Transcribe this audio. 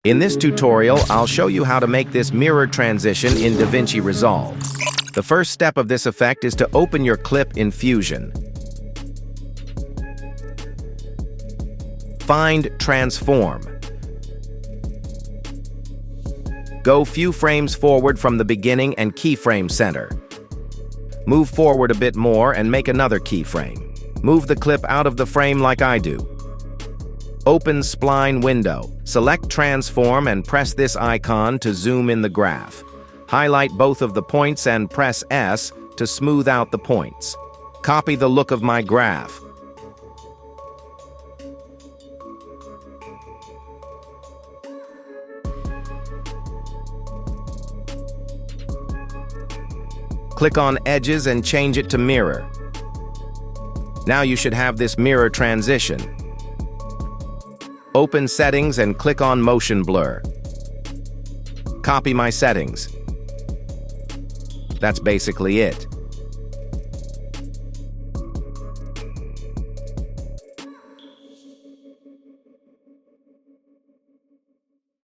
In this tutorial, I'll show you how to make this mirror transition in DaVinci Resolve. The first step of this effect is to open your clip in Fusion. Find Transform. Go few frames forward from the beginning and keyframe center. Move forward a bit more and make another keyframe. Move the clip out of the frame like I do. Open Spline window. Select Transform and press this icon to zoom in the graph. Highlight both of the points and press S to smooth out the points. Copy the look of my graph. Click on Edges and change it to Mirror. Now you should have this mirror transition. Open Settings and click on Motion Blur. Copy my settings. That's basically it.